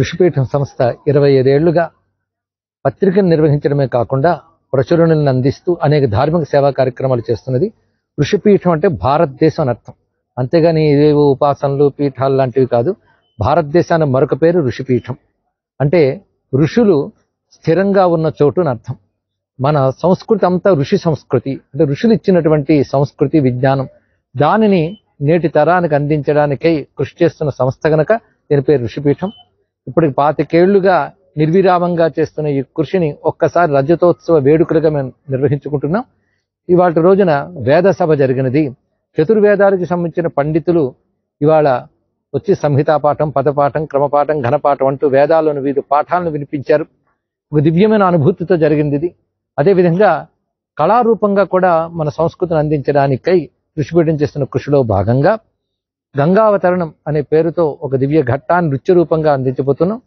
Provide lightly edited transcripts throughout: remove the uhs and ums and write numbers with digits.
ఋషిపీఠం సంస్థ 25 ఏళ్లుగా పత్రికను నిర్వహించడమే కాకుండా ప్రచురణలను అందిస్తూ అనేక ధార్మిక సేవా కార్యక్రమాలు చేస్తున్నది. ఋషిపీఠం అంటే భారతదేశం అని అర్థం, అంతేగాని ఇదేవో ఉపాసనలు పీఠాలు లాంటివి కాదు. భారతదేశానికి మరొక పేరు ఋషిపీఠం. అంటే ఋషులు స్థిరంగా ఉన్న చోటు అని అర్థం. మన సంస్కృతి అంతా ఋషి సంస్కృతి, అంటే ఋషులు ఇచ్చినటువంటి సంస్కృతి విజ్ఞానం, దానిని నేటి తరానికి అందించడానికై కృషి చేస్తున్న సంస్థ గనక దీని పేరు ఋషిపీఠం. ఇప్పటికి 25 ఏళ్లుగా నిర్విరామంగా చేస్తున్న ఈ కృషిని ఒక్కసారి రజతోత్సవ వేడుకలుగా మేము నిర్వహించుకుంటున్నాం. ఇవాళ రోజున వేద సభ జరిగినది. చతుర్వేదాలకు సంబంధించిన పండితులు ఇవాళ వచ్చి సంహితాపాఠం, పదపాఠం, క్రమపాఠం, ఘనపాఠం అంటూ వేదాలను వివిధ పాఠాలను వినిపించారు. ఒక దివ్యమైన అనుభూతితో జరిగింది ఇది. అదేవిధంగా కళారూపంగా కూడా మన సంస్కృతిని అందించడానికై ఋషిపీఠం చేస్తున్న కృషిలో భాగంగా గంగావతరణం అనే పేరుతో ఒక దివ్య ఘట్టాన్ని నృత్య రూపంగా అందించబోతున్నాం.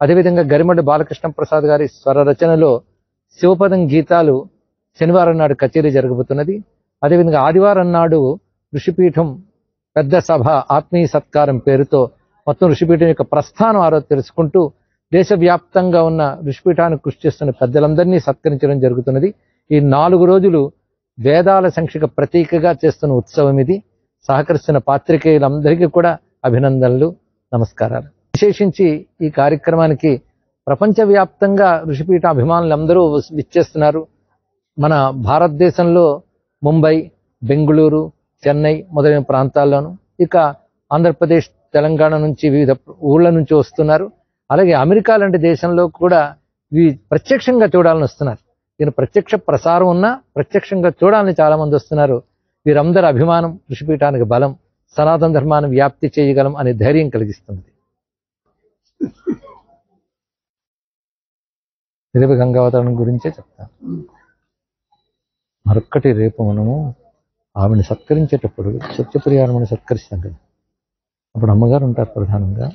అదేవిధంగా గరిమడ్డ బాలకృష్ణ ప్రసాద్ గారి స్వర రచనలో శివపదం గీతాలు శనివారం నాడు కచేరీ జరగబోతున్నది. అదేవిధంగా ఆదివారం నాడు ఋషిపీఠం పెద్ద సభ ఆత్మీయ సత్కారం పేరుతో మొత్తం ఋషిపీఠం యొక్క ప్రస్థానం ఆరో తెలుసుకుంటూ దేశవ్యాప్తంగా ఉన్న ఋషిపీఠానికి కృషి చేస్తున్న పెద్దలందరినీ సత్కరించడం జరుగుతున్నది. ఈ 4 రోజులు వేదాల సంక్షిక ప్రతీకగా చేస్తున్న ఉత్సవం ఇది. సహకరిస్తున్న పాత్రికేయులందరికీ కూడా అభినందనలు, నమస్కారాలు. విశేషించి ఈ కార్యక్రమానికి ప్రపంచవ్యాప్తంగా ఋషిపీఠ అభిమానులందరూ విచ్చేస్తున్నారు. మన భారతదేశంలో ముంబై, బెంగళూరు, చెన్నై మొదలైన ప్రాంతాల్లోనూ, ఇక ఆంధ్రప్రదేశ్, తెలంగాణ నుంచి వివిధ ఊళ్ళ నుంచి వస్తున్నారు. అలాగే అమెరికా లాంటి దేశంలో కూడా ప్రత్యక్షంగా చూడాలని వస్తున్నారు. దీని ప్రత్యక్ష ప్రసారం ఉన్నా ప్రత్యక్షంగా చూడాలని చాలా మంది వస్తున్నారు. వీరందరి అభిమానం ఋషిపీఠానికి బలం, సనాతన ధర్మాన్ని వ్యాప్తి చేయగలం అనే ధైర్యం కలిగిస్తుంది. రేపు గంగావతరణం గురించే చెప్తాను. మరొక్కటి, రేపు మనము ఆవిడని సత్కరించేటప్పుడు సత్యప్రియారమని సత్కరిస్తాం కదా, అప్పుడు అమ్మగారు ఉంటారు ప్రధానంగా.